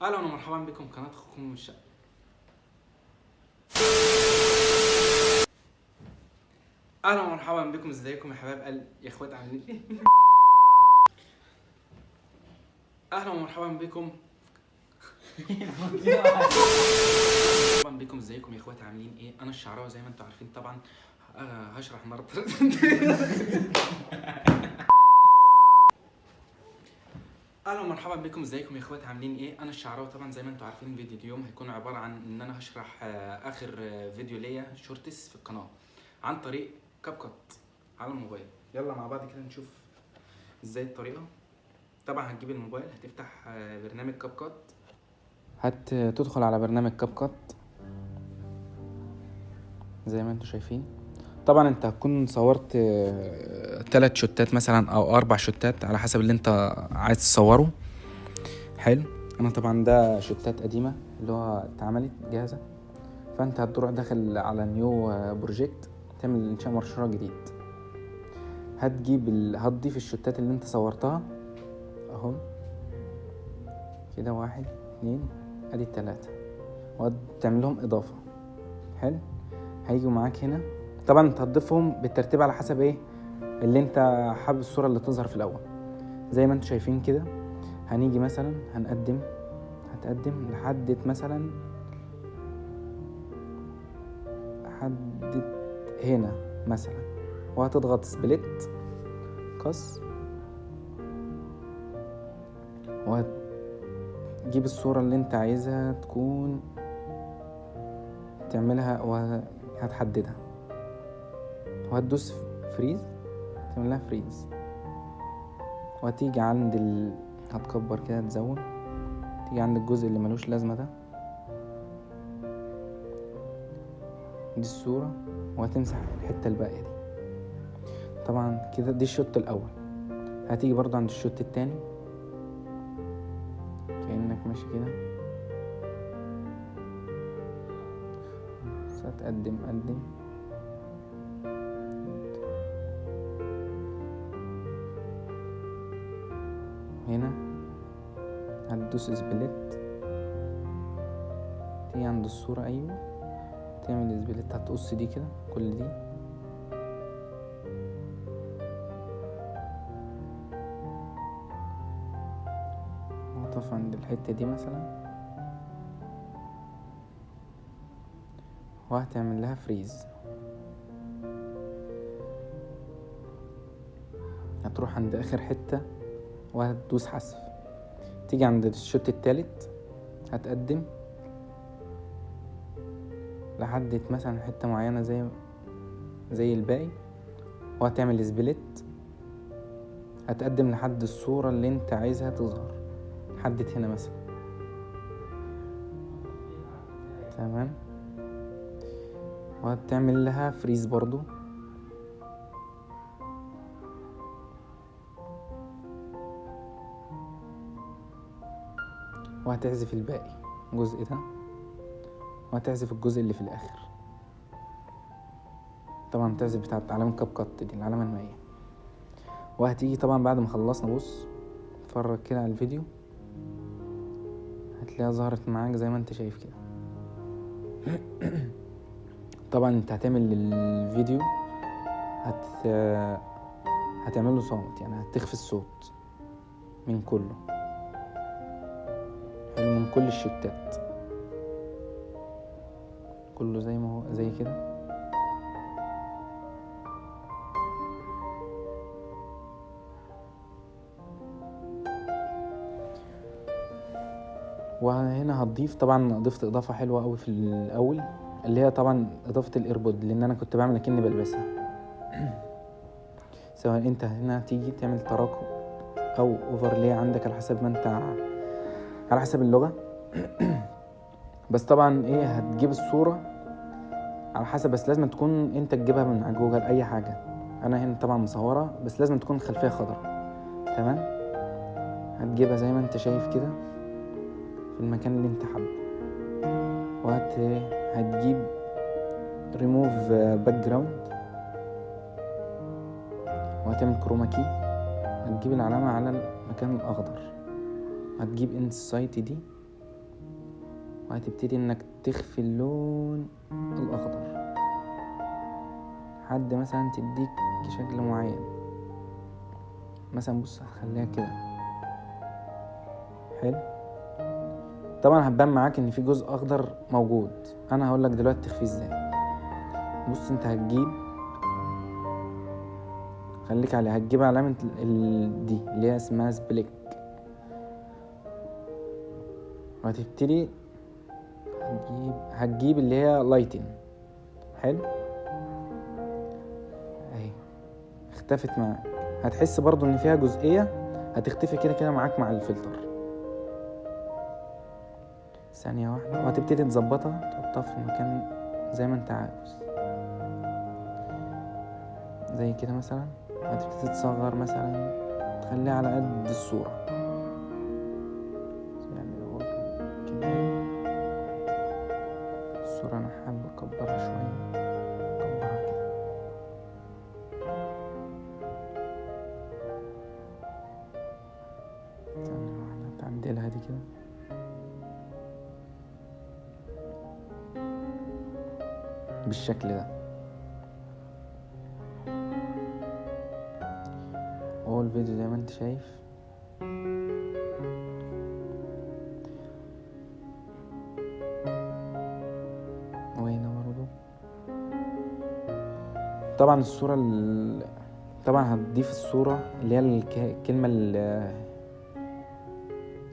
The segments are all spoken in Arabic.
اهلا ومرحبا بكم قناه اخوكم من الشقه. اهلا ومرحبا بكم، ازيكم يا حبايب قلب يا اخوات عاملين ايه؟ اهلا ومرحبا بكم. مرحبا بكم، ازيكم يا اخوات عاملين ايه؟ انا الشعراوي زي ما انتم عارفين طبعا. هشرح النهارده. اهلا ومرحبا بكم، ازيكم يا اخوات عاملين ايه؟ انا الشعراوي طبعا زي ما انتم عارفين. فيديو اليوم هيكون عباره عن ان انا هشرح اخر فيديو ليا شورتس في القناه عن طريق كاب كات على الموبايل. يلا مع بعض كده نشوف ازاي الطريقه. طبعا هتجيب الموبايل، هتفتح برنامج كاب كات، هتدخل على برنامج كاب كات زي ما انتم شايفين. طبعا انت هتكون صورت 3 شوتات مثلا او 4 شوتات على حسب اللي انت عايز تصوره. حلو. انا طبعا ده شوتات قديمه اللي هو اتعملت جاهزه، فانت هتروح داخل على نيو بروجكت، تعمل انشاء مشروع جديد. هتضيف الشوتات اللي انت صورتها اهو كده، 1 2 ادي 3، وتعمل لهم اضافه. حلو. هيجوا معاك هنا، طبعا انت هتضيفهم بالترتيب على حسب ايه اللي انت حابب الصوره اللي تظهر في الاول. زي ما انتم شايفين كده، هنيجي مثلا هتقدم مثلا لحد هنا مثلا، وهتضغط سبليت قص، وهتجيب الصورة اللي انت عايزها تكون تعملها وهتحددها، وهتدوس فريز، تعملها فريز، وهتيجي عند هتكبر كده تزود، تيجي عند الجزء اللي ملوش لازمة ده، دي الصورة، وهتمسح الحتة الباقية دي. طبعا كده دي الشوت الأول. هتيجي برضو عند الشوت التاني كأنك ماشي كده، بس هتقدم هنا، هتدوس سبليت، تيجي عند الصورة أيوة، تعمل سبليت، هتقص دي كده كل دي، هتقف عند الحتة دي مثلا، وهتعمل لها فريز. هتروح عند آخر حتة وهتدوس حذف، تيجي عند الشوت التالت، هتقدم لحد مثلا حتة معينة زي الباقي، وهتعمل سبليت، هتقدم لحد الصورة اللي انت عايزها تظهر، حدد هنا مثلا. تمام. وهتعمل لها فريز برضو، وهتعزف الباقي الجزء ده، وهتعزف الجزء اللي في الاخر. طبعا تعزف بتاعت علامة كاب كات دي، العلامة المائية. وهتيجي طبعا بعد ما خلصنا، بص اتفرج كده على الفيديو، هتلاقيها ظهرت معاك زي ما انت شايف كده. طبعا انت هتعمل الفيديو هتعمله صامت، يعني هتخفي الصوت من كله، حلو، من كل الشتات كله زي ما هو زي كده. وهنا هتضيف، طبعا ضفت اضافه حلوه قوي في الاول، اللي هي طبعا اضافه الايربود، لان انا كنت بعمل اكني بلبسها. سواء انت هنا تيجي تعمل تراكم او اوفرلي عندك على حسب ما انت، على حسب اللغه. بس طبعا ايه، هتجيب الصوره على حسب، بس لازم تكون انت تجيبها من على جوجل اي حاجه. انا هنا طبعا مصوره، بس لازم تكون خلفيه خضراء. تمام. هتجيبها زي ما انت شايف كده في المكان اللي انت حابه، هتجيب ريموف باك جراوند، وهتعمل كروما كي، هتجيب العلامة على المكان الأخضر، هتجيب انسايت دي، وهتبتدي انك تخفي اللون الاخضر لحد مثلا تديك شكل معين. مثلا بص هخليها كده حلو. طبعا هتبان معاك ان في جزء اخضر موجود، انا هقولك دلوقتي تخفيه ازاي. بص انت هتجيب، خليك عليها، هتجيب علامة دي اللي هي اسمها سبليك، وهتبتدي هتجيب اللي هي لايتن. حلو اهي اختفت معاك. هتحس برضو ان فيها جزئية هتختفي كده كده معاك مع الفلتر. ثانية واحدة وهتبتدي تظبطها تحطها في المكان زي ما انت عاوز، زي كده مثلا. هتبتدي تصغر مثلا، تخليها على قد الصورة. يعني لو كده الصورة انا حابب اكبرها شوية، اكبرها كده. ثانية واحدة تعدلها دي كده. بالشكل ده. وهو الفيديو زي ما انت شايف وهنا برضو. طبعا الصورة طبعا هتضيف الصورة اللي هي الكلمة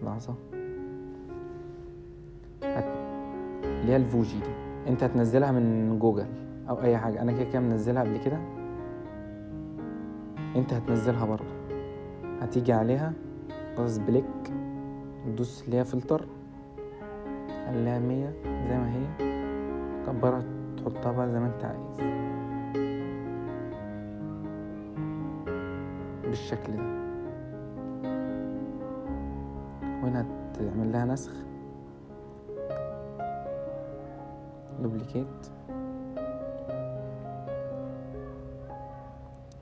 لحظة اللي هي الفوجي دي، انت هتنزلها من جوجل او اي حاجة. انا كده منزلها قبل كده، انت هتنزلها برضو. هتيجي عليها خلاص بليك، تدوس اللي هي فلتر، خليها 100 زي ما هي، كبرها تحطها بقى زي ما انت عايز بالشكل ده. وهنا هتعمل لها نسخ دوبليكيت،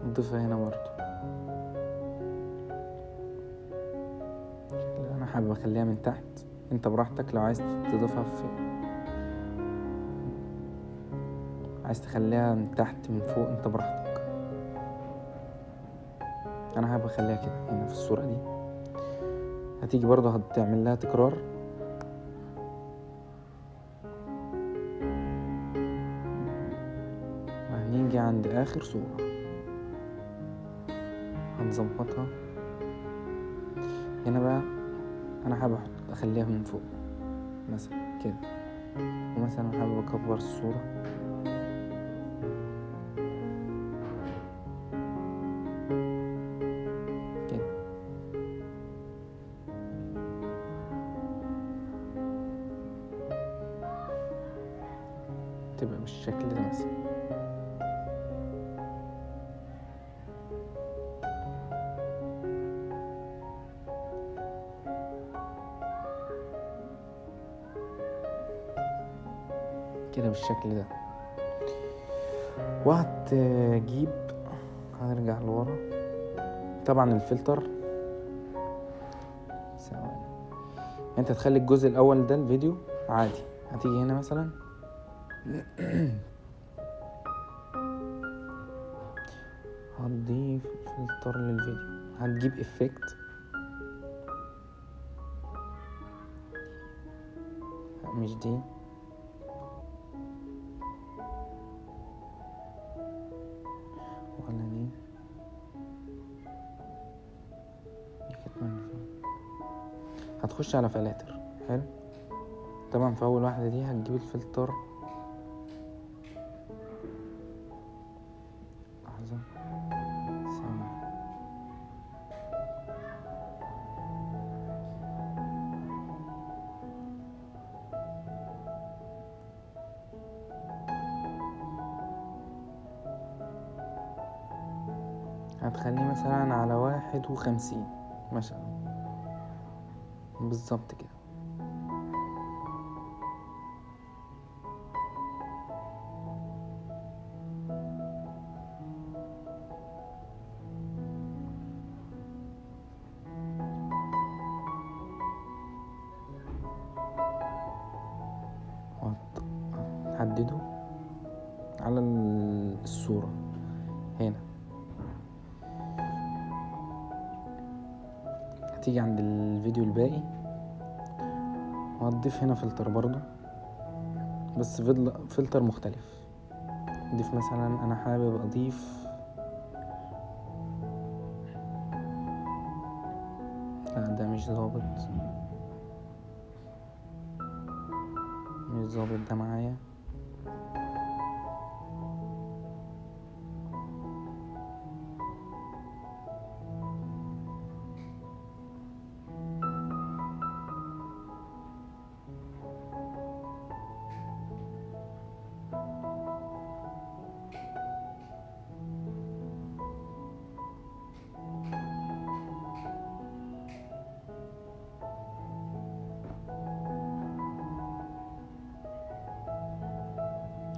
نضيفها هنا برضو. انا حابب اخليها من تحت، انت براحتك. لو عايز تضيفها عايز تخليها من تحت من فوق انت براحتك. انا حابب اخليها كده هنا في الصورة دي. هتيجي برضو هتعمل لها تكرار، وهنيجي عند اخر صورة هنظبطها. هنا بقى انا حابب اخليها من فوق مثلا كده، ومثلا حابب اكبر الصورة كده. تبقى بالشكل ده مثلا. كده بالشكل ده. وهتجيب، هنرجع لورا. طبعا الفلتر ثواني، انت تخلي الجزء الاول ده الفيديو عادي. هتيجي هنا مثلا هتضيف فلتر للفيديو، هتجيب افكت، مش دي، ولا دي كانت من فين. هتخش على فلاتر. حلو. طبعا في اول واحدة دي هتجيب الفلتر، لحظة ثانية. هتخليه مثلا على 51 مثلا بالظبط كده. على الصورة هنا. هتيجي عند الفيديو الباقي وهتضيف هنا فلتر برضو، بس فلتر مختلف. ضيف مثلا، انا حابب اضيف لا ده مش ظابط ده معايا.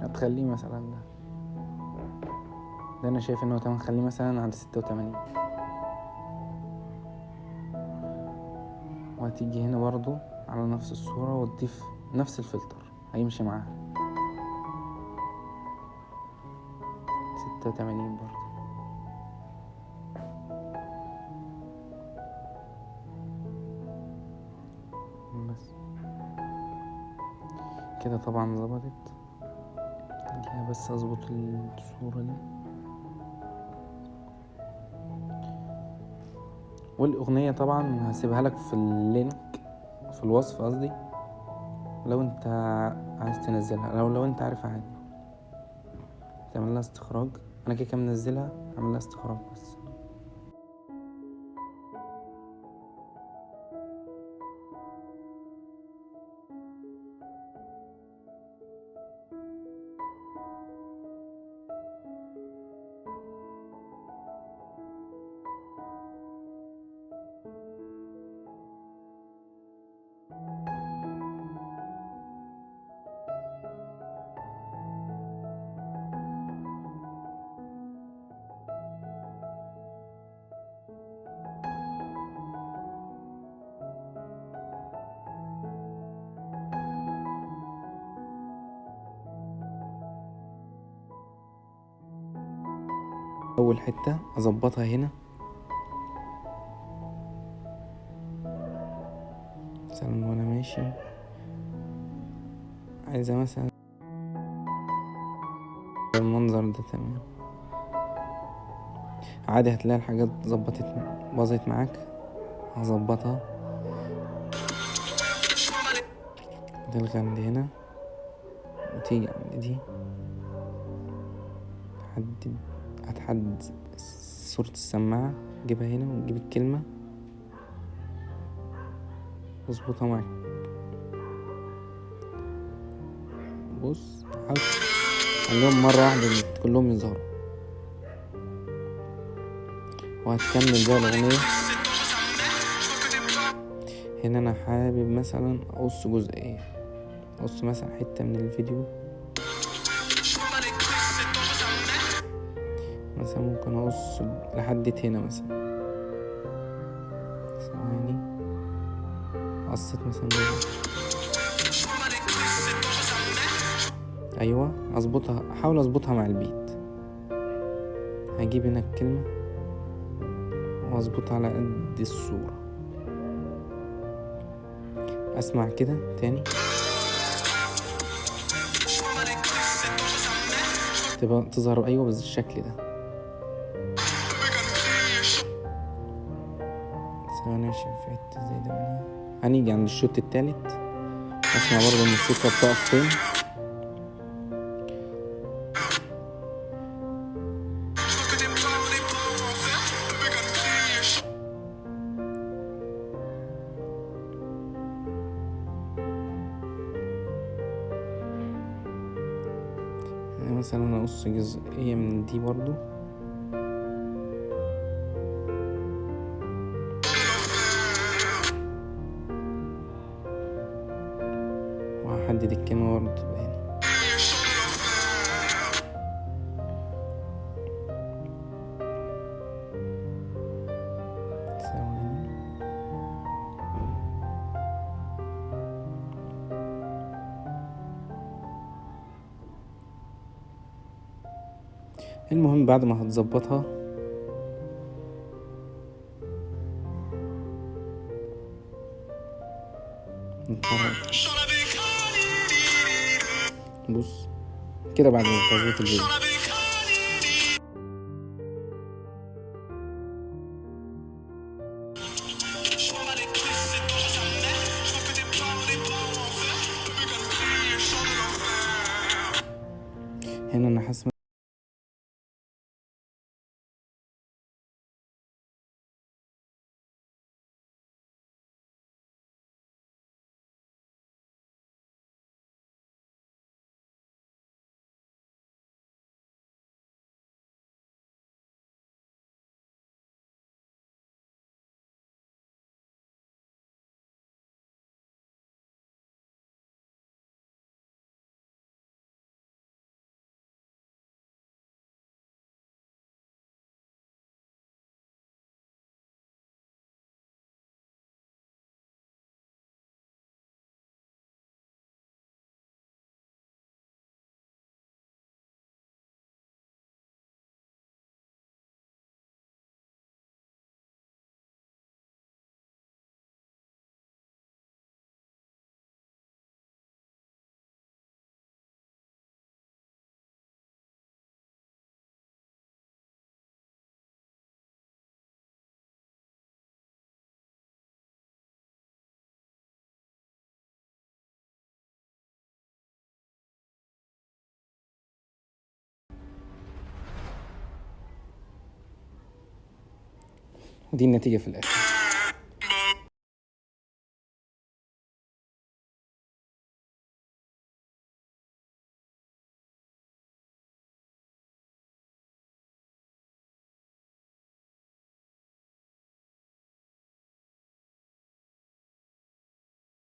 هتخليه مثلا ده انا شايف انه تمام، خليه مثلا عند 86. وهتيجي هنا برضو على نفس الصورة وتضيف نفس الفلتر هيمشي معاها 86 برضو. بس كده طبعا ظبطت. بس اظبط الصورة دي. والاغنية طبعا هسيبها لك في اللينك في الوصف قصدي، لو انت عايز تنزلها، لو انت عارف عادي تعمل لها استخراج. انا كده منزلها، اعمل لها استخراج بس. اول حتة اظبطها هنا مثلا وانا ماشي، عايزة مثلا المنظر ده تمام عادي. هتلاقي الحاجات باظت معاك، هظبطها. تلغي عند هنا وتيجي عند دي، هتحدد صورة السماعة، تجيبها هنا وتجيب الكلمة واظبطها معاك. بص خليهم مرة واحدة كلهم يظهروا، وهتكمل بقى الأغنية. هنا أنا حابب مثلا أقص جزئية، أقص مثلا حتة من الفيديو، مثلا ممكن أقص لحد هنا مثلا. ثواني، قصت مثلا أيوة أظبطها، أحاول أظبطها مع البيت. هجيب هنا الكلمة وأظبطها على قد الصورة. أسمع كده تاني تبقى تظهر أيوة بالشكل ده. ثواني عشان في حتة زي ده منها. هنيجي عند الشوط التالت، أسمع برضه الموسيقى بتقف فين. مثلا أقص جزئية من دي برضو، وهحدد الكلمة برضو تبقى هنا. ثواني، المهم بعد ما هتظبطها بص كده بعد ما تظبط الفيديو هنا انا حاسس ودي النتيجة في الآخر.